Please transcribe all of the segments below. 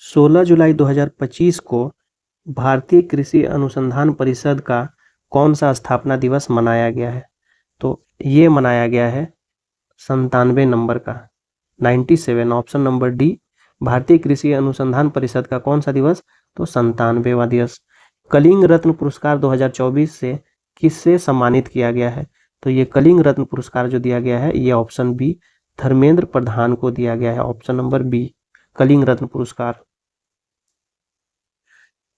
16 जुलाई 2025 को भारतीय कृषि अनुसंधान परिषद का कौन सा स्थापना दिवस मनाया गया है? तो ये मनाया गया है 97 नंबर का, 97, ऑप्शन नंबर डी। भारतीय कृषि अनुसंधान परिषद का कौन सा दिवस? तो 97वां दिवस। कलिंग रत्न पुरस्कार 2024 से किससे सम्मानित किया गया है? तो ये कलिंग रत्न पुरस्कार जो दिया गया है ये ऑप्शन बी, धर्मेंद्र प्रधान को दिया गया है, ऑप्शन नंबर बी, कलिंग रत्न पुरस्कार।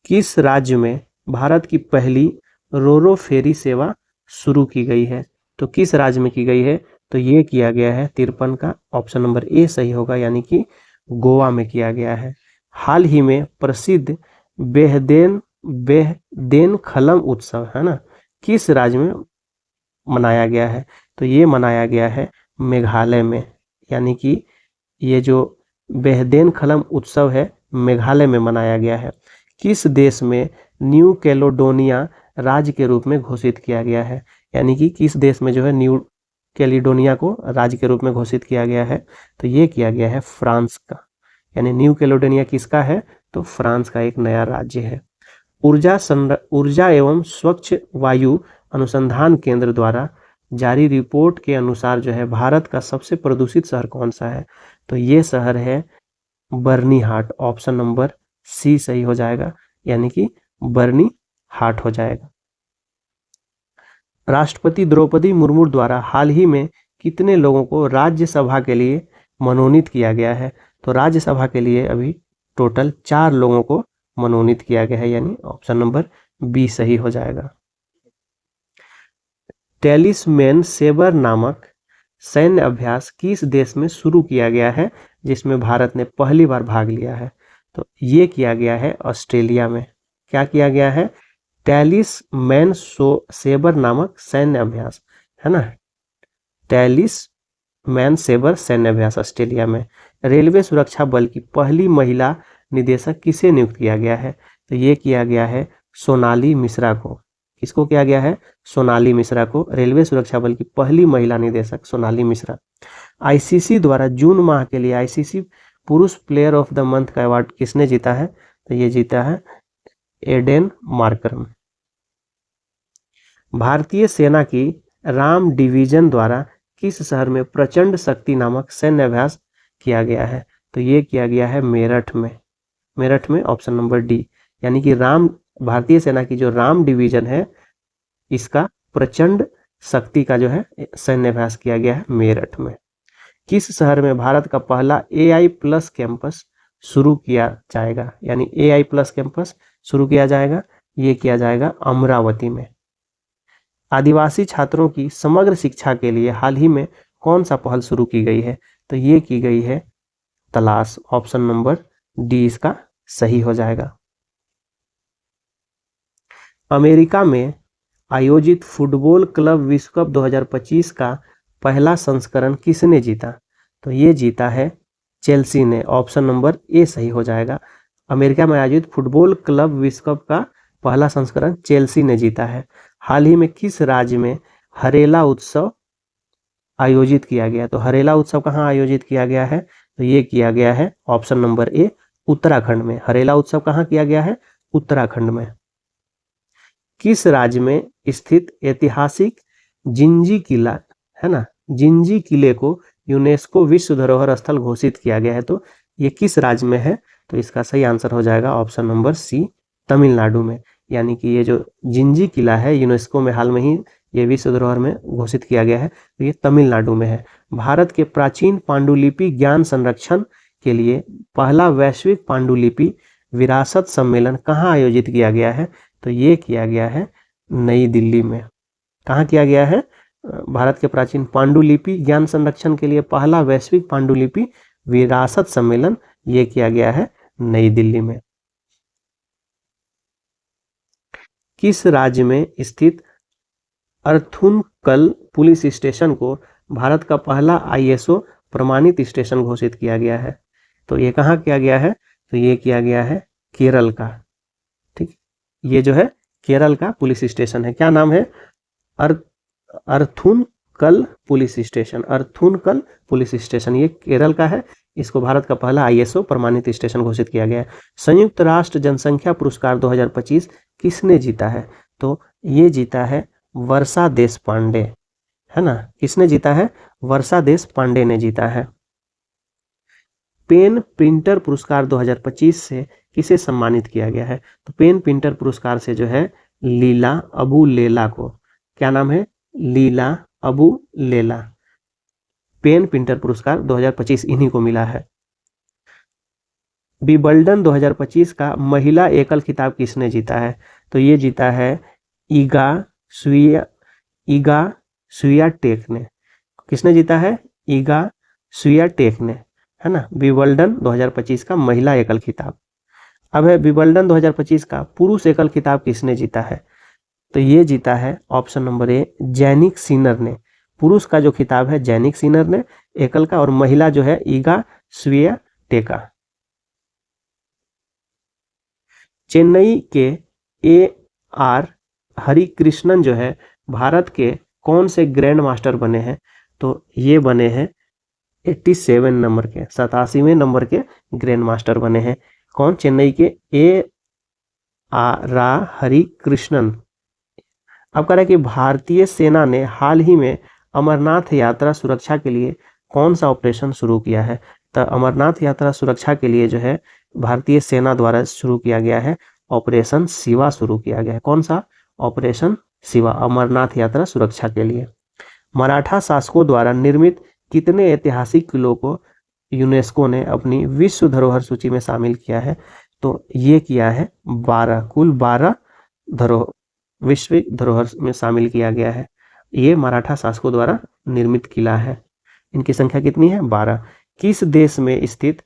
किस राज्य में भारत की पहली रोरो फेरी सेवा शुरू की गई है? तो किस राज्य में की गई है? तो ये किया गया है 53 का, ऑप्शन नंबर ए सही होगा, यानी कि गोवा में किया गया है। हाल ही में प्रसिद्ध बेहदेन खलम उत्सव है ना, किस राज्य में मनाया गया है? तो ये मनाया गया है मेघालय में, यानी कि ये जो बेहदेन खलम उत्सव है मेघालय में मनाया गया है। किस देश में न्यू कैलेडोनिया राज्य के रूप में घोषित किया गया है? यानी कि किस देश में जो है न्यू कैलेडोनिया को राज्य के रूप में घोषित किया गया है? तो ये किया गया है फ्रांस का, यानी न्यू कैलेडोनिया किसका है? तो फ्रांस का एक नया राज्य है। ऊर्जा एवं स्वच्छ वायु अनुसंधान केंद्र द्वारा जारी रिपोर्ट के अनुसार जो है भारत का सबसे प्रदूषित शहर कौन सा है? तो ये शहर है बर्नी हाट, ऑप्शन नंबर सी सही हो जाएगा, यानी कि बर्नी हाट हो जाएगा। राष्ट्रपति द्रौपदी मुर्मू द्वारा हाल ही में कितने लोगों को राज्यसभा के लिए मनोनीत किया गया है? तो राज्यसभा के लिए अभी टोटल 4 लोगों को मनोनीत किया गया है, यानी ऑप्शन नंबर बी सही हो जाएगा। टेलिस्मेन सेबर नामक सैन्य अभ्यास किस देश में शुरू किया गया है जिसमें भारत ने पहली बार भाग लिया है? तो ये किया गया है ऑस्ट्रेलिया में। क्या किया गया है? टेलिस्मैन सेबर नामक सैन्य अभ्यास है ना, टेलिस्मैन सेबर सैन्य अभ्यास ऑस्ट्रेलिया में। रेलवे सुरक्षा बल की पहली महिला निदेशक किसे नियुक्त किया गया है? तो ये किया गया है सोनाली मिश्रा को। किसको किया गया है? सोनाली मिश्रा को, रेलवे सुरक्षा बल की पहली महिला निदेशक सोनाली मिश्रा। आईसीसी द्वारा जून माह के लिए आईसीसी पुरुष प्लेयर ऑफ द मंथ का अवार्ड किसने जीता है? तो ये जीता है एडेन मार्करम। भारतीय सेना की राम डिवीजन द्वारा किस शहर में प्रचंड शक्ति नामक सैन्य अभ्यास किया गया है? तो ये किया गया है मेरठ में, मेरठ में, ऑप्शन नंबर डी, यानी कि भारतीय सेना की जो राम डिवीजन है इसका प्रचंड शक्ति का जो है सैन्य अभ्यास किया गया है मेरठ में। किस शहर में भारत का पहला AI प्लस कैंपस शुरू किया जाएगा? यानी AI प्लस कैंपस शुरू किया जाएगा, ये किया जाएगा अमरावती में। आदिवासी छात्रों की समग्र शिक्षा के लिए हाल ही में कौन सा पहल शुरू की गई है? तो ये की गई है तलाश, ऑप्शन नंबर डी इसका सही हो जाएगा। अमेरिका में आयोजित फुटबॉल क्लब विश्व कप 2025 का पहला संस्करण किसने जीता? तो ये जीता है चेल्सी ने, ऑप्शन नंबर ए सही हो जाएगा। अमेरिका में आयोजित फुटबॉल क्लब विश्व कप का पहला संस्करण चेल्सी ने जीता है। हाल ही में किस राज्य में हरेला उत्सव आयोजित किया गया? तो हरेला उत्सव कहाँ आयोजित किया गया है? तो ये किया गया है ऑप्शन नंबर ए उत्तराखंड में। हरेला उत्सव कहाँ किया गया है? उत्तराखंड में। किस राज्य में स्थित ऐतिहासिक जिंजी किला है ना, जिंजी किले को यूनेस्को विश्व धरोहर स्थल घोषित किया गया है? तो ये किस राज्य में है? तो इसका सही आंसर हो जाएगा ऑप्शन नंबर सी, तमिलनाडु में। यानी कि ये जो जिंजी किला है यूनेस्को में हाल में ही ये विश्व धरोहर में घोषित किया गया है, तो ये तमिलनाडु में है। भारत के प्राचीन पांडुलिपि ज्ञान संरक्षण के लिए पहला वैश्विक पांडुलिपि विरासत सम्मेलन कहाँ आयोजित किया गया है? तो ये किया गया है नई दिल्ली में। कहाँ किया गया है? भारत के प्राचीन पांडुलिपि ज्ञान संरक्षण के लिए पहला वैश्विक पांडुलिपि विरासत सम्मेलन ये किया गया है नई दिल्ली में। किस राज्य में स्थित अर्थुनकल पुलिस स्टेशन को भारत का पहला ISO प्रमाणित स्टेशन घोषित किया गया है? तो ये कहाँ किया गया है? तो ये किया गया है केरल का। ठीक, ये जो है केरल का पुलिस स्टेशन है। क्या नाम है? अर्थुनकल कल पुलिस स्टेशन, अर्थुनकल पुलिस स्टेशन, ये केरल का है। इसको भारत का पहला आईएसओ प्रमाणित स्टेशन घोषित किया गया है। संयुक्त राष्ट्र जनसंख्या पुरस्कार 2025 किसने जीता है? तो ये जीता है वर्षा देशपांडे, है ना। किसने जीता है? वर्षा देशपांडे ने जीता है। पेन प्रिंटर पुरस्कार 2025 से किसे सम्मानित किया गया है? तो पेन प्रिंटर पुरस्कार से जो है लीला अबू लेला को, क्या नाम है? लीला अबू लेला। पेन प्रिंटर पुरस्कार 2025 इन्हीं को मिला है। विंबलडन 2025 का महिला एकल खिताब किसने जीता है? तो ये जीता है ईगा स्वियाटेक ने। किसने जीता है? ईगा स्वियाटेक ने, है ना। विंबलडन 2025 का महिला एकल खिताब। अब है विंबलडन 2025 का पुरुष एकल खिताब किसने जीता है? तो ये जीता है ऑप्शन नंबर ए जैनिक सिनर ने। पुरुष का जो खिताब है जैनिक सिनर ने एकल का, और महिला जो है ईगा स्वियाटेका। चेन्नई के AR हरिकृष्णन जो है भारत के कौन से ग्रैंड मास्टर बने हैं? तो ये बने हैं 87 नंबर के, 87वें नंबर के ग्रैंड मास्टर बने हैं। कौन? चेन्नई के AR हरिकृष्णन। अब कह रहा है कि भारतीय सेना ने हाल ही में अमरनाथ यात्रा सुरक्षा के लिए कौन सा ऑपरेशन शुरू किया है? तो अमरनाथ यात्रा सुरक्षा के लिए जो है भारतीय सेना द्वारा शुरू किया गया है ऑपरेशन शिवा शुरू किया गया है। कौन सा? ऑपरेशन शिवा, अमरनाथ यात्रा सुरक्षा के लिए। मराठा शासकों द्वारा निर्मित कितने ऐतिहासिक किलों को यूनेस्को ने अपनी विश्व धरोहर सूची में शामिल किया है? तो ये किया है 12, कुल 12 विश्व धरोहर में शामिल किया गया है। ये मराठा शासकों द्वारा निर्मित किला है। इनकी संख्या कितनी है? 12। किस देश में स्थित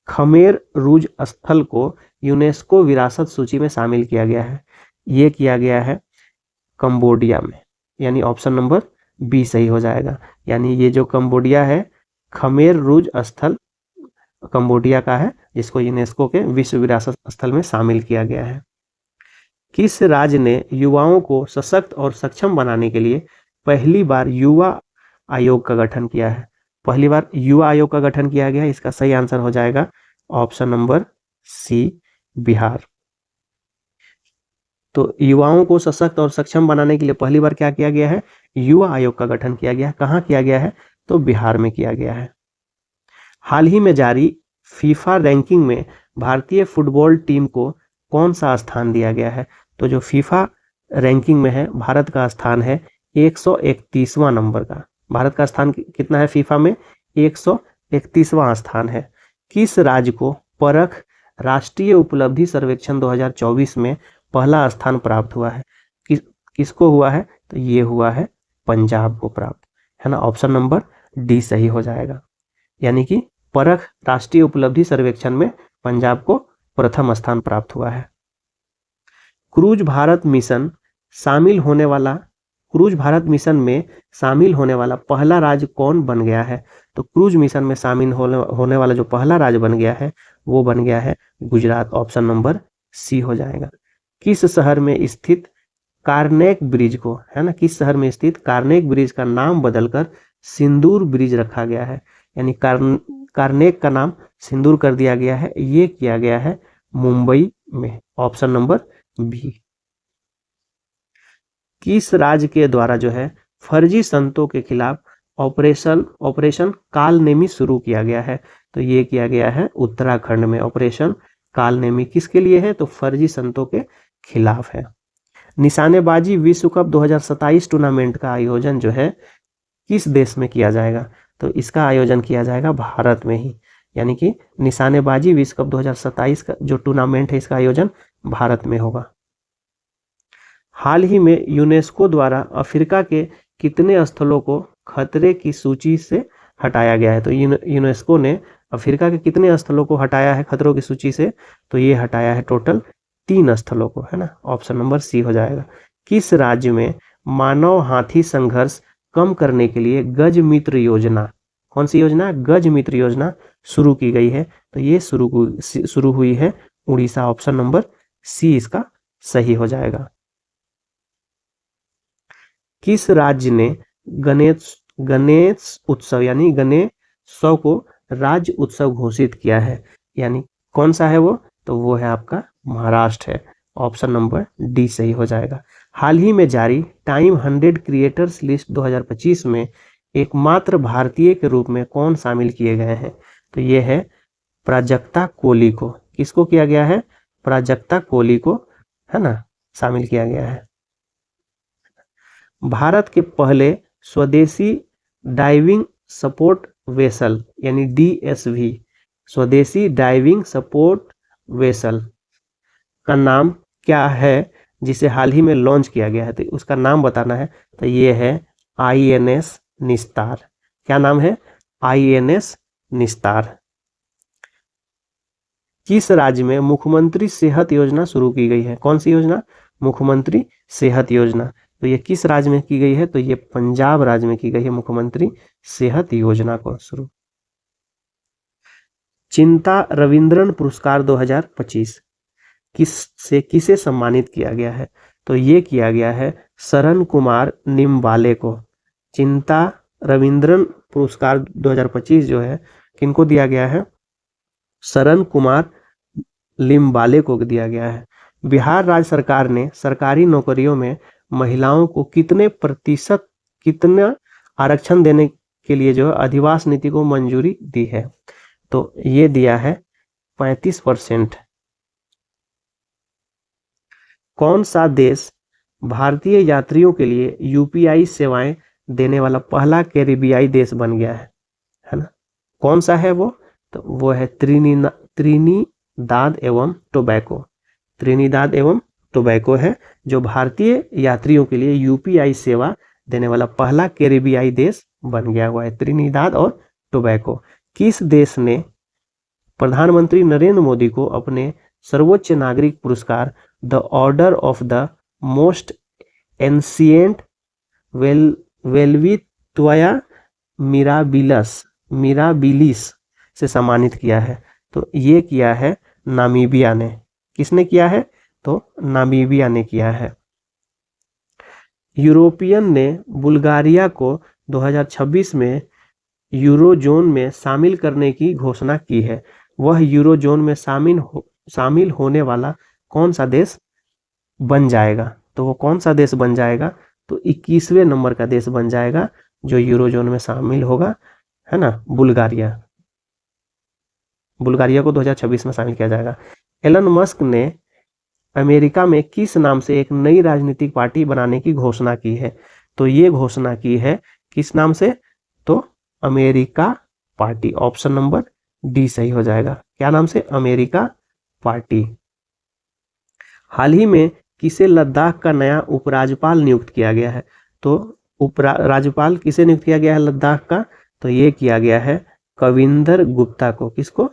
खमेर रूज स्थल को यूनेस्को विरासत सूची में शामिल किया गया है? ये किया गया है कंबोडिया में, यानी ऑप्शन नंबर बी सही हो जाएगा। यानी ये जो कंबोडिया है, खमेर रूज स्थल कंबोडिया का है, जिसको यूनेस्को के विश्व विरासत स्थल में शामिल किया गया है। किस राज्य ने युवाओं को सशक्त और सक्षम बनाने के लिए पहली बार युवा आयोग का गठन किया है? पहली बार युवा आयोग का गठन किया गया है। इसका सही आंसर हो जाएगा ऑप्शन नंबर सी, बिहार। तो युवाओं को सशक्त और सक्षम बनाने के लिए पहली बार क्या किया गया है? युवा आयोग का गठन किया गया है। कहाँ किया गया है? तो बिहार में किया गया है। हाल ही में जारी फीफा रैंकिंग में भारतीय फुटबॉल टीम को कौन सा स्थान दिया गया है? तो जो फीफा रैंकिंग में है, भारत का स्थान है 131वां नंबर का। भारत का स्थान कितना है फीफा में? 131वां स्थान है। किस राज्य को परख राष्ट्रीय उपलब्धि सर्वेक्षण 2024 में पहला स्थान प्राप्त हुआ है? किसको हुआ है? तो ये हुआ है पंजाब को प्राप्त, है ना। ऑप्शन नंबर डी सही हो जाएगा। यानी कि परख राष्ट्रीय उपलब्धि सर्वेक्षण में पंजाब को प्रथम स्थान प्राप्त हुआ है। क्रूज भारत मिशन में शामिल होने वाला पहला राज्य कौन बन गया है? तो क्रूज मिशन में शामिल होने वाला जो पहला राज्य बन गया है वो बन गया है गुजरात। ऑप्शन नंबर सी हो जाएगा। किस शहर में स्थित कार्नेक ब्रिज को, है ना, किस शहर में स्थित कार्नेक ब्रिज का नाम बदलकर सिंदूर ब्रिज रखा गया है? यानी कार्नेक का नाम सिंदूर कर दिया गया है। ये किया गया है मुंबई में। Option number B. किस राज्य के द्वारा जो है फर्जी संतों के खिलाफ ऑपरेशन कालनेमी शुरू किया गया है? तो ये किया गया है उत्तराखंड में। ऑपरेशन कालनेमी किसके लिए है? तो फर्जी संतों के खिलाफ है। निशानेबाजी विश्व कप 2027 टूर्नामेंट का आयोजन जो है किस देश में किया जाएगा? तो इसका आयोजन किया जाएगा भारत में ही। यानी कि निशानेबाजी विश्व कप 2027 का जो टूर्नामेंट है इसका आयोजन भारत में होगा। हाल ही में यूनेस्को द्वारा अफ्रीका के कितने स्थलों को खतरे की सूची से हटाया गया है? तो यूनेस्को ने अफ्रीका के कितने स्थलों को हटाया है खतरों की सूची से? तो ये हटाया है टोटल 3 स्थलों को, है ना। ऑप्शन नंबर सी हो जाएगा। किस राज्य में मानव हाथी संघर्ष कम करने के लिए गज मित्र योजना, कौन सी योजना? गज मित्र योजना शुरू की गई है? तो ये शुरू हुई है उड़ीसा। ऑप्शन नंबर सी इसका सही हो जाएगा। किस राज्य ने गणेश गणेश उत्सव यानी गणेशोत्सव को राज्य उत्सव घोषित किया है, यानी कौन सा है वो, तो वो है आपका महाराष्ट्र है। ऑप्शन नंबर डी सही हो जाएगा। हाल ही में जारी टाइम 100 क्रिएटर्स लिस्ट 2025 में एकमात्र भारतीय के रूप में कौन शामिल किए गए हैं, तो ये है प्राजक्ता कोली को। किसको किया गया है, प्राजक्ता कोली को, है ना, शामिल किया गया है। भारत के पहले स्वदेशी डाइविंग सपोर्ट वेसल यानी DSV, स्वदेशी डाइविंग सपोर्ट वेसल का नाम क्या है जिसे हाल ही में लॉन्च किया गया है, तो उसका नाम बताना है। तो ये है INS निस्तार। क्या नाम है, INS निस्तार। किस राज्य में मुख्यमंत्री सेहत योजना शुरू की गई है, कौन सी योजना, मुख्यमंत्री सेहत योजना। तो ये किस राज्य में की गई है, तो ये पंजाब राज्य में की गई है मुख्यमंत्री सेहत योजना को शुरू। चिंता रविंद्रन पुरस्कार 2025 किसे सम्मानित किया गया है, तो ये किया गया है शरण कुमार निम्बाले को। चिंता रविंद्रन पुरस्कार 2025 जो है किनको दिया गया है, शरण कुमार लिम्बाले को दिया गया है। बिहार राज्य सरकार ने सरकारी नौकरियों में महिलाओं को कितना आरक्षण देने के लिए जो है अधिवास नीति को मंजूरी दी है, तो ये दिया है 35%। कौन सा देश भारतीय यात्रियों के लिए UPI सेवाएं देने वाला पहला कैरिबियाई देश बन गया है ना, कौन सा है वो, तो वो है त्रिनिदाद एवं टोबैको। त्रिनिदाद एवं टोबैको है जो भारतीय यात्रियों के लिए UPI सेवा देने वाला पहला कैरिबियाई देश बन गया हुआ है, त्रिनिदाद और टोबैको। किस देश ने प्रधानमंत्री नरेंद्र मोदी को अपने सर्वोच्च नागरिक पुरस्कार the order of the most ancient Welwitschia mirabilis से सम्मानित किया है, तो ये किया है नामीबिया ने। किसने किया है, तो नामीबिया ने किया है। यूरोपियन ने बुल्गारिया को 2026 में यूरोजोन में शामिल करने की घोषणा की है। वह यूरोजोन में शामिल होने वाला कौन सा देश बन जाएगा, तो वो कौन सा देश बन जाएगा, तो 21वें नंबर का देश बन जाएगा जो यूरोजोन में शामिल होगा, है ना, बुल्गारिया। बुल्गारिया को 2026 में शामिल किया जाएगा। एलन मस्क ने अमेरिका में किस नाम से एक नई राजनीतिक पार्टी बनाने की घोषणा की है, तो ये घोषणा की है किस नाम से, तो America party. Option number D सही हो जाएगा। क्या नाम से, अमेरिका पार्टी। हाल ही में किसे लद्दाख का नया उपराज्यपाल नियुक्त किया गया है, तो उपराज्यपाल किसे नियुक्त किया गया है लद्दाख का, तो ये किया गया है कविंदर गुप्ता को। किसको,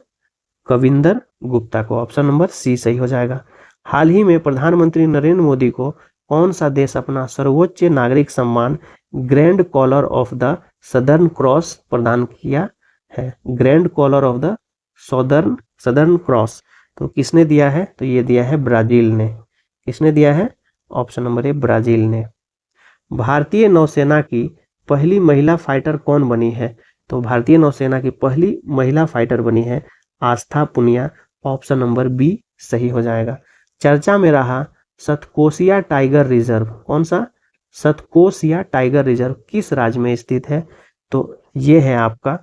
कविंदर गुप्ता को। ऑप्शन नंबर सी सही हो जाएगा। हाल ही में प्रधानमंत्री नरेंद्र मोदी को कौन सा देश अपना सर्वोच्च नागरिक सम्मान grand collar of the southern cross प्रदान किया है, grand collar of the southern cross, तो किसने दिया है, तो ये दिया है ब्राजील ने। किसने दिया है, ऑप्शन नंबर ए ब्राजील ने। भारतीय नौसेना की पहली महिला फाइटर कौन बनी है, तो भारतीय नौसेना की पहली महिला फाइटर बनी है आस्था पुनिया। ऑप्शन नंबर बी सही हो जाएगा। चर्चा में रहा सतकोसिया टाइगर रिजर्व, कौन सा, सतकोसिया टाइगर रिजर्व किस राज्य में स्थित है, तो ये है आपका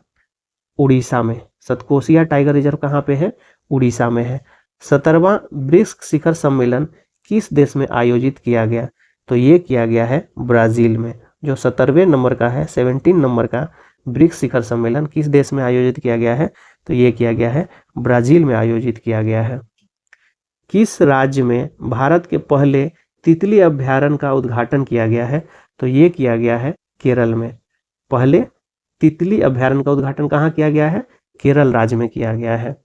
उड़ीसा में। सतकोसिया टाइगर रिजर्व कहाँ पे है, उड़ीसा में है। 17वां ब्रिक्स शिखर सम्मेलन किस देश में आयोजित किया गया, तो ये किया गया है ब्राजील में। जो 17वें नंबर का है, 17 नंबर का ब्रिक्स शिखर सम्मेलन किस देश में आयोजित किया गया है, तो ये किया गया है ब्राजील में आयोजित किया गया है। किस राज्य में भारत के पहले तितली अभयारण्य का उद्घाटन किया गया है, तो ये किया गया है केरल में। पहले तितली अभयारण्य का उद्घाटन कहाँ किया गया है, केरल राज्य में किया गया है।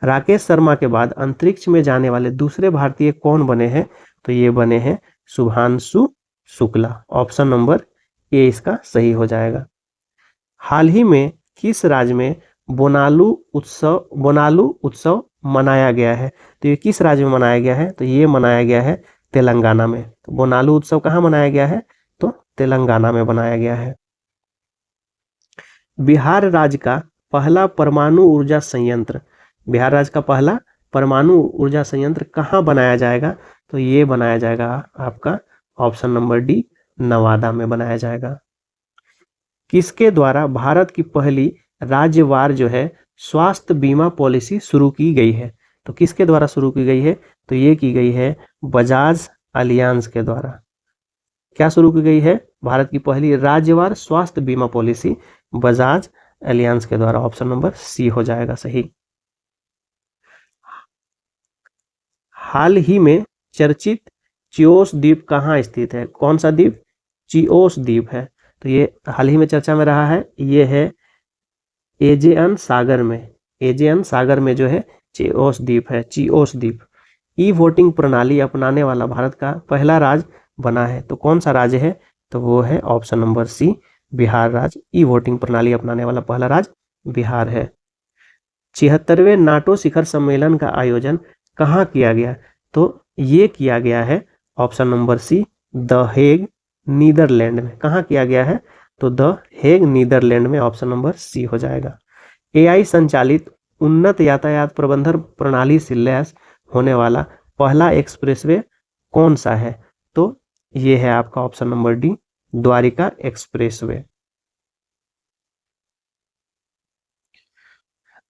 राकेश शर्मा के बाद अंतरिक्ष में जाने वाले दूसरे भारतीय कौन बने हैं, तो ये बने हैं शुभांशु शुक्ला। ऑप्शन नंबर ए इसका सही हो जाएगा। हाल ही में किस राज्य में बोनालू उत्सव मनाया गया है, तो ये किस राज्य में मनाया गया है, तो ये मनाया गया है तेलंगाना में। तो बोनालू उत्सव कहाँ मनाया गया है, तो तेलंगाना में बनाया गया है। बिहार राज्य का पहला परमाणु ऊर्जा संयंत्र, बिहार राज्य का पहला परमाणु ऊर्जा संयंत्र कहाँ बनाया जाएगा? तो ये बनाया जाएगा आपका ऑप्शन नंबर डी, नवादा में बनाया जाएगा। किसके द्वारा भारत की पहली राज्यवार जो है स्वास्थ्य बीमा पॉलिसी शुरू की गई है? तो किसके द्वारा शुरू की गई है? तो ये की गई है बजाज अलियांज के द्वारा। क्या शुरू की गई है? भारत की पहली राज्यवार स्वास्थ्य बीमा पॉलिसी बजाज अलियांज के द्वारा। ऑप्शन नंबर सी हो जाएगा सही। हाल ही में चर्चित चिओस द्वीप कहाँ स्थित है? कौन सा द्वीप? चिओस द्वीप है। तो ये हाल ही में चर्चा में रहा है, ये है एजेयन सागर में, एजेयन सागर में जो है चिओस द्वीप है, चिओस द्वीप। ई वोटिंग प्रणाली अपनाने वाला भारत का पहला राज्य बना है, तो कौन सा राज्य है? तो वो है ऑप्शन नंबर सी, बिहार राज्य। ई वोटिंग प्रणाली अपनाने वाला पहला राज्य बिहार है। 76वें नाटो शिखर सम्मेलन का आयोजन कहाँ किया गया? तो ये किया गया है option number C, the Hague, Netherland में। कहाँ किया गया है? तो द हेग, नीदरलैंड में। ऑप्शन नंबर सी हो जाएगा। एआई संचालित उन्नत यातायात प्रबंधन प्रणाली से लैस होने वाला पहला एक्सप्रेसवे कौन सा है? तो ये है आपका option number D, Dwarka expressway.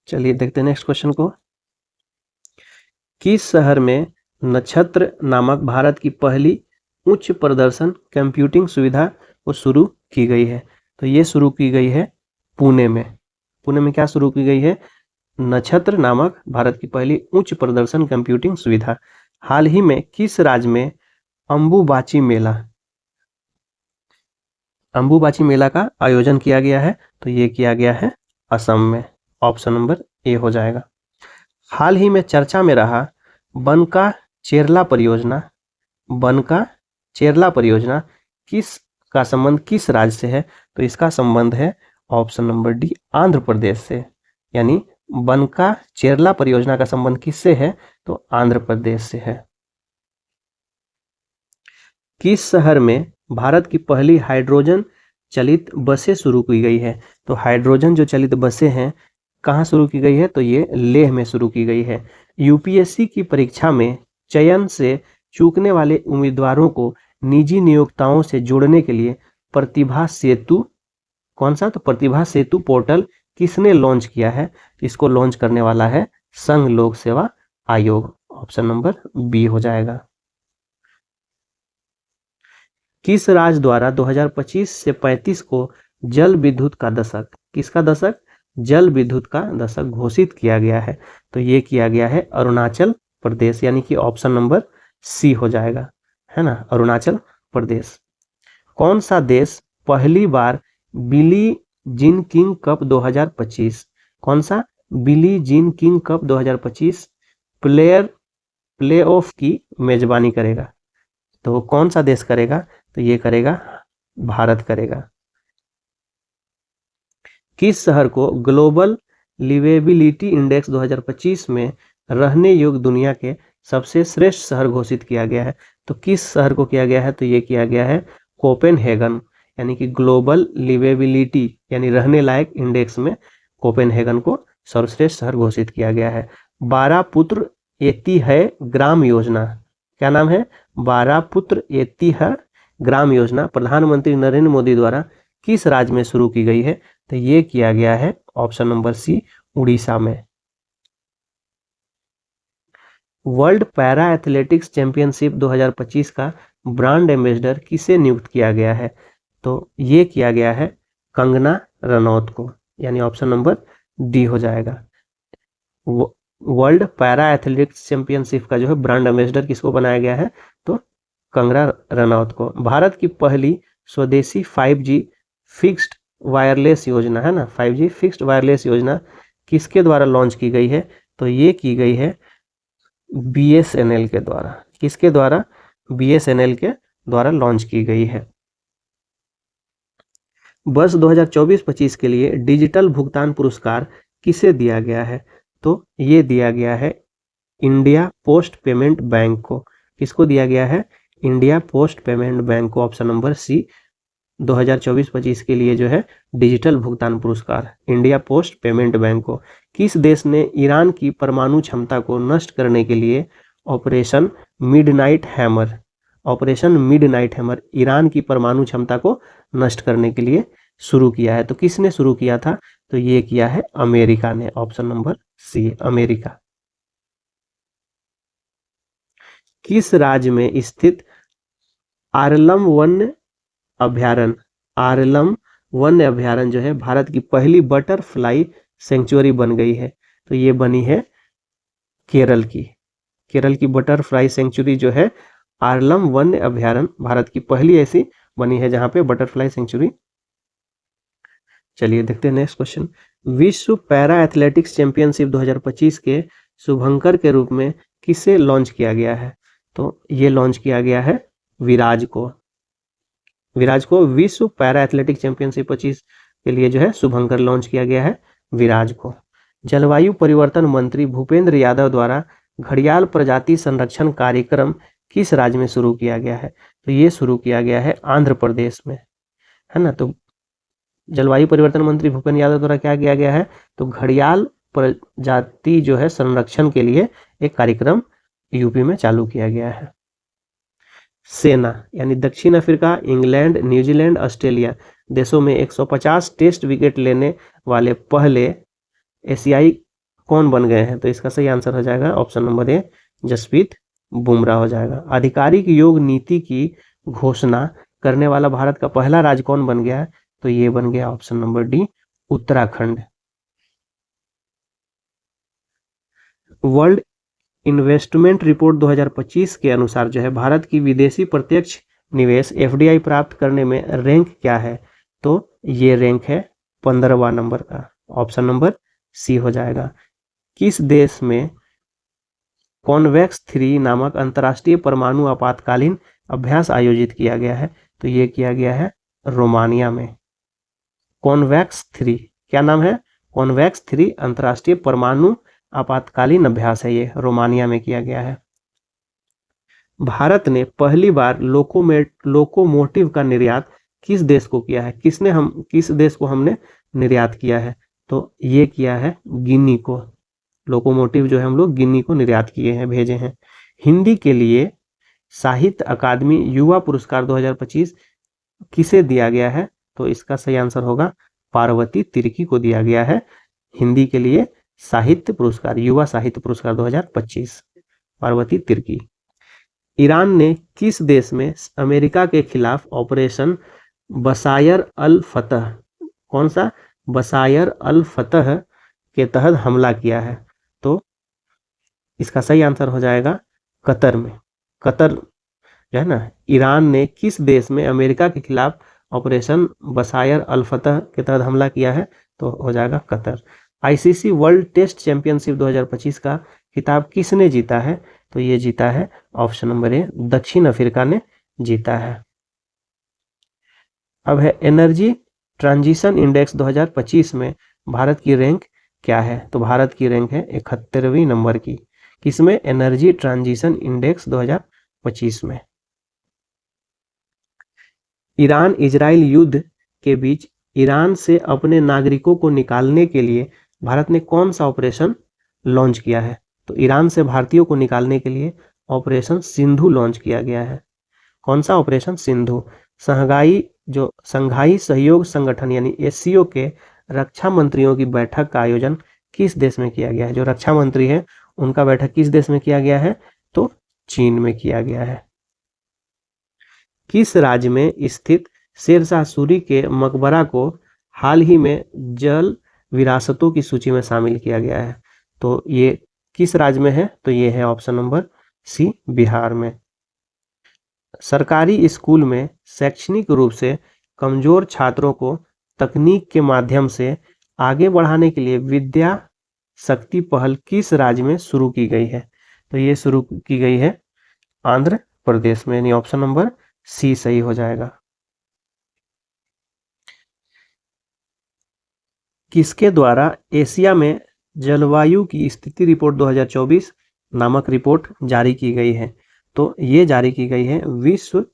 चलिए देखते हैं नेक्स्ट क्वेश्चन को। किस शहर में नक्षत्र नामक भारत की पहली उच्च प्रदर्शन कंप्यूटिंग सुविधा को शुरू की गई है? तो ये शुरू की गई है पुणे में। पुणे में क्या शुरू की गई है? नक्षत्र नामक भारत की पहली उच्च प्रदर्शन कंप्यूटिंग सुविधा। हाल ही में किस राज्य में अंबुबाची मेला का आयोजन किया गया है? तो ये किया गया है असम में। ऑप्शन नंबर ए हो जाएगा। हाल ही में चर्चा में रहा बनका चेरला परियोजना किस का संबंध किस राज्य से है? तो इसका संबंध है option number D, Andhra Pradesh से। यानी बनका चेरला परियोजना का संबंध किससे है? तो आंध्र प्रदेश से है। किस शहर में भारत की पहली हाइड्रोजन चलित बसें शुरू की गई है? तो हाइड्रोजन जो चलित बसें हैं कहाँ शुरू की गई है? तो ये लेह में शुरू की गई है। यूपीएससी की परीक्षा में चयन से चूकने वाले उम्मीदवारों को निजी नियोक्ताओं से जोड़ने के लिए प्रतिभा सेतु, कौन सा? तो प्रतिभा सेतु पोर्टल किसने लॉन्च किया है? इसको लॉन्च करने वाला है संघ लोक सेवा आयोग। ऑप्शन नंबर बी हो जाएगा। किस राज्य द्वारा 2025 से 35 को जल विद्युत का दशक, किसका दशक? जल विद्युत का दशक घोषित किया गया है? तो ये किया गया है अरुणाचल प्रदेश, यानी कि ऑप्शन नंबर सी हो जाएगा, है ना, अरुणाचल प्रदेश। कौन सा देश पहली बार बिली जीन किंग कप 2025, कौन सा? Billie Jean King cup 2025 play of की मेजबानी करेगा? तो कौन सा देश करेगा? तो ये करेगा भारत करेगा। किस शहर को ग्लोबल लिवेबिलिटी इंडेक्स 2025 में रहने योग्य दुनिया के सबसे श्रेष्ठ शहर घोषित किया गया है? तो किस शहर को किया गया है? तो ये किया गया है कोपेनहेगन, यानी कि ग्लोबल लिवेबिलिटी यानी रहने लायक इंडेक्स में कोपेनहेगन को सर्वश्रेष्ठ शहर घोषित किया गया है। 12 पुत्र एति है ग्राम योजना, क्या नाम है? 12 पुत्र एति है ग्राम योजना प्रधानमंत्री नरेंद्र मोदी द्वारा किस राज्य में शुरू की गई है? तो ये किया गया है ऑप्शन नंबर सी, उड़ीसा में। वर्ल्ड पैरा एथलेटिक्स चैंपियनशिप 2025 का ब्रांड एम्बेसडर किसे नियुक्त किया गया है? तो ये किया गया है कंगना रनौत को, यानी ऑप्शन नंबर डी हो जाएगा। वर्ल्ड पैरा एथलेटिक्स चैंपियनशिप का जो है ब्रांड एम्बेसडर किसको बनाया गया है? तो कंगना रनौत को। भारत की पहली स्वदेशी 5G फिक्स्ड वायरलेस योजना, है ना, 5G फिक्स्ड वायरलेस योजना किसके द्वारा लॉन्च की गई है? तो ये की गई है BSNL के द्वारा। किसके द्वारा? BSNL के द्वारा लॉन्च की गई है। वर्ष 2024-25 के लिए डिजिटल भुगतान पुरस्कार किसे दिया गया है? तो ये दिया गया है इंडिया पोस्ट पेमेंट बैंक को। किसको दिया गया है? इंडिया पोस्ट पेमेंट बैंक को। ऑप्शन नंबर सी, 2024-25 के लिए जो है डिजिटल भुगतान पुरस्कार इंडिया पोस्ट पेमेंट बैंक को। किस देश ने ईरान की परमाणु क्षमता को नष्ट करने के लिए ऑपरेशन मिडनाइट हैमर ईरान की परमाणु क्षमता को नष्ट करने के लिए शुरू किया है? तो किसने शुरू किया था? तो ये किया है अमेरिका ने, ऑप्शन नंबर सी अमेरिका। किस राज्य में स्थित आरलम वन्य अभ्यारण्य जो है भारत की पहली बटरफ्लाई सेंचुरी बन गई है? तो ये बनी है केरल की बटरफ्लाई सेंचुरी जो है आरलम वन्य अभ्यारण्य भारत की पहली ऐसी बनी है जहां पे बटरफ्लाई सेंचुरी। चलिए देखते हैं नेक्स्ट क्वेश्चन। विश्व पैरा एथलेटिक्स चैंपियनशिप 2025 के शुभंकर के रूप में किसे लॉन्च किया गया है? तो ये लॉन्च किया गया है विराज को विश्व पैरा एथलेटिक्स चैंपियनशिप 25 के लिए जो है शुभंकर लॉन्च किया गया है विराज को। जलवायु परिवर्तन मंत्री भूपेंद्र यादव द्वारा घड़ियाल प्रजाति संरक्षण कार्यक्रम किस राज्य में शुरू किया गया है? तो ये शुरू किया गया है आंध्र प्रदेश में, है ना। तो जलवायु परिवर्तन मंत्री भूपेंद्र यादव द्वारा क्या किया गया है? तो घड़ियाल प्रजाति जो है संरक्षण के लिए एक कार्यक्रम यूपी में चालू किया गया है। सेना यानी दक्षिण अफ्रीका, इंग्लैंड, न्यूजीलैंड, ऑस्ट्रेलिया देशों में 150 टेस्ट विकेट लेने वाले पहले एशियाई कौन बन गए हैं? तो इसका सही आंसर हो जाएगा option number A Jasprit Bumrah हो जाएगा। आधिकारिक योग नीति की घोषणा करने वाला भारत का पहला राज्य कौन बन गया है? तो ये बन गया option number D Uttarakhand. World investment report 2025 के अनुसार जो है भारत की विदेशी प्रत्यक्ष निवेश एफडीआई प्राप्त करने में रैंक क्या है? तो ये रैंक है 15वां नंबर का, ऑप्शन नंबर सी हो जाएगा। किस देश में कॉन्वेक्स 3 नामक अंतर्राष्ट्रीय परमाणु आपातकालीन अभ्यास आयोजित किया गया है? तो ये किया गया है रोमानिया में। कॉन्वेक्स 3 क्या नाम है? कॉन्वेक्स 3 अंतर्राष्ट्रीय परमाणु आपातकालीन अभ्यास है, ये रोमानिया में किया गया है। भारत ने पहली बार लोकोमोटिव का निर्यात किस देश को किया है? किस देश को हमने निर्यात किया है? तो ये किया है गिनी को। लोकोमोटिव जो है हम लोग गिनी को निर्यात किए हैं, भेजे हैं। हिंदी के लिए साहित्य अकादमी युवा पुरस्कार 2025 किसे दिया गया है? तो इसका सही आंसर होगा पार्वती तिर्की को दिया गया है हिंदी के लिए साहित्य पुरस्कार, युवा साहित्य पुरस्कार 2025 पार्वती तिर्की। ईरान ने किस देश में अमेरिका के खिलाफ ऑपरेशन बसायर अल फतह, कौन सा? बसायर अल फतह के तहत हमला किया है? तो इसका सही आंसर हो जाएगा कतर में। कतर जो है ना, ईरान ने किस देश में अमेरिका के खिलाफ ऑपरेशन बसायर अल फतह के तहत हमला किया है? तो हो जाएगा Qatar. ICC world test championship 2025 का खिताब किसने जीता है? तो ये जीता है ऑप्शन नंबर ए दक्षिण अफ्रीका ने जीता है। अब है एनर्जी ट्रांजिशन इंडेक्स 2025 में भारत की रैंक क्या है? तो भारत की रैंक है 71वीं नंबर की। किसमें? एनर्जी ट्रांजिशन इंडेक्स 2025 में। ईरान इजराइल युद्ध के बीच ईरान से अपने नागरिकों को निकालने के लिए भारत ने कौन सा ऑपरेशन लॉन्च किया है? तो ईरान से भारतीयों को निकालने के लिए ऑपरेशन सिंधु लॉन्च किया गया है। कौन सा ऑपरेशन? सिंधु। संघाई सहयोग संगठन यानी एससीओ के रक्षा मंत्रियों की बैठक का आयोजन किस देश में किया गया है? जो रक्षा मंत्री है उनका बैठक किस देश में किया गया है? तो चीन में किया गया है। किस राज्य में स्थित शेरशाह सूरी के मकबरा को हाल ही में जल विरासतों की सूची में शामिल किया गया है? तो ये किस राज्य में है? तो ये है ऑप्शन नंबर सी बिहार में। सरकारी स्कूल में शैक्षणिक रूप से कमजोर छात्रों को तकनीक के माध्यम से आगे बढ़ाने के लिए विद्या शक्ति पहल किस राज्य में शुरू की गई है? तो ये शुरू की गई है आंध्र प्रदेश में, यानी ऑप्शन नंबर सी सही हो जाएगा। किसके द्वारा एशिया में जलवायु की स्थिति रिपोर्ट 2024 नामक रिपोर्ट जारी की गई है? तो ये जारी की गई है विश्व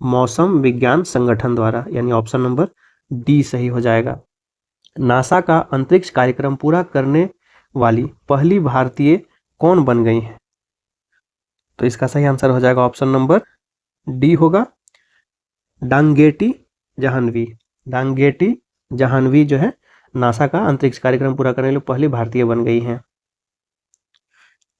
मौसम विज्ञान संगठन द्वारा, यानी ऑप्शन नंबर डी सही हो जाएगा। नासा का अंतरिक्ष कार्यक्रम पूरा करने वाली पहली भारतीय कौन बन गई हैं? तो इसका सही आंसर हो जाएगा ऑप्शन नंबर डी होगा, डांगेटी जाह्नवी। डांगेटी जाह्नवी जो है नासा का अंतरिक्ष कार्यक्रम पूरा करने वाली पहली भारतीय बन गई हैं।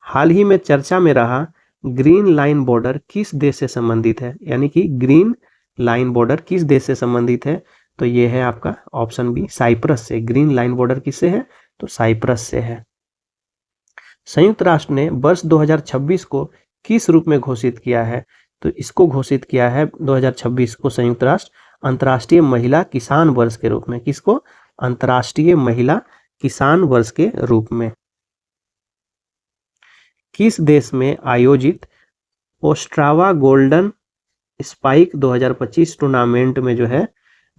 हाल ही में चर्चा में रहा ग्रीन लाइन बॉर्डर किस देश से संबंधित है? यानी कि ग्रीन लाइन बॉर्डर किस देश से संबंधित है? तो ये है आपका ऑप्शन बी, साइप्रस से। ग्रीन लाइन बॉर्डर किससे है? तो साइप्रस से है। संयुक्त राष्ट्र ने वर्ष 2026 को किस रूप में घोषित किया है? तो इसको घोषित किया है 2026 को संयुक्त राष्ट्र अंतर्राष्ट्रीय महिला किसान वर्ष के रूप में। किसको? अंतर्राष्ट्रीय महिला किसान वर्ष के रूप में। किस देश में आयोजित ओस्ट्रावा गोल्डन स्पाइक 2025 टूर्नामेंट में जो है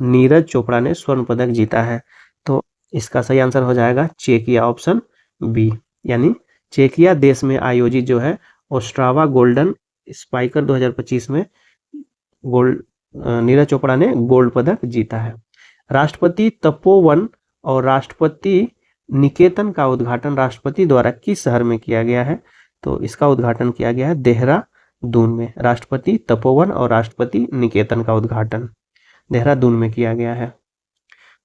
नीरज चोपड़ा ने स्वर्ण पदक जीता है? तो इसका सही आंसर हो जाएगा चेकिया, ऑप्शन बी। यानी चेकिया देश में आयोजित जो है ओस्ट्रावा गोल्डन स्पाइकर 2025 में नीरज चोपड़ा ने गोल्ड पदक जीता है। राष्ट्रपति तपोवन और राष्ट्रपति निकेतन का उद्घाटन राष्ट्रपति द्वारा किस शहर में किया गया है? तो इसका उद्घाटन किया गया है देहरादून में। राष्ट्रपति तपोवन और राष्ट्रपति निकेतन का उद्घाटन देहरादून में किया गया है।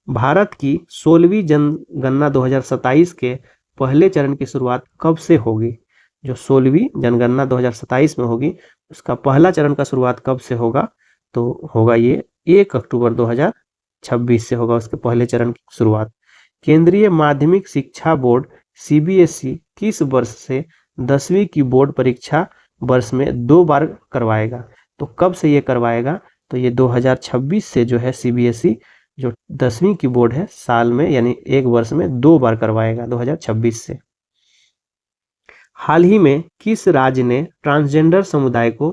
भारत की 16वीं जनगणना 2027 के पहले चरण की शुरुआत कब से होगी? जो 16वीं जनगणना 2027 में होगी उसका पहला चरण का शुरुआत कब से होगा? तो होगा ये 1 अक्टूबर 2026 से होगा उसके पहले चरण की शुरुआत। केंद्रीय माध्यमिक शिक्षा बोर्ड CBSE किस वर्ष से 10वीं की बोर्ड परीक्षा वर्ष में 2 बार करवाएगा? तो कब से ये करवाएगा? तो ये 2026 से जो है CBSE जो 10वीं की बोर्ड है साल में यानी एक वर्ष में 2 बार करवाएगा 2026 से। हाल ही में किस राज्य ने ट्रांसजेंडर समुदाय को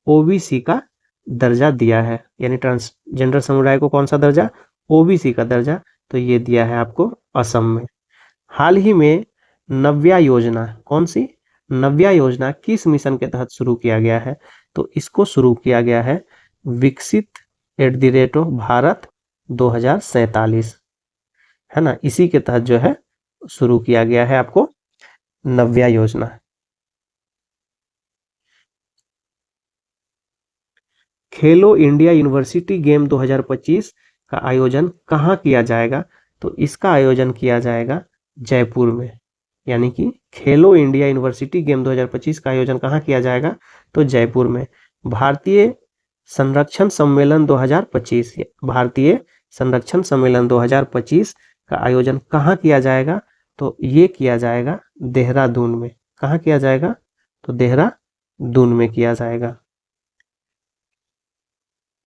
OBC का दर्जा दिया है? यानी ट्रांसजेंडर समुदाय को कौन सा दर्जा? OBC का दर्जा। तो ये दिया है आपको असम में। हाल ही में नव्या योजना, कौन सी? नव्या योजना किस मिशन के तहत शुरू किया गया है? तो इसको शुरू किया गया है विकसित @भारत 2047, है ना। इसी के तहत जो है शुरू किया गया है आपको नव्या योजना। खेलो इंडिया यूनिवर्सिटी गेम 2025 का आयोजन कहाँ किया जाएगा? तो इसका आयोजन किया जाएगा जयपुर में। यानी कि खेलो इंडिया यूनिवर्सिटी गेम 2025 का आयोजन कहाँ किया जाएगा? तो जयपुर में। भारतीय संरक्षण सम्मेलन 2025, भारतीय संरक्षण सम्मेलन 2025 का आयोजन कहाँ किया जाएगा? तो ये किया जाएगा देहरादून में। कहाँ किया जाएगा? तो देहरादून में किया जाएगा।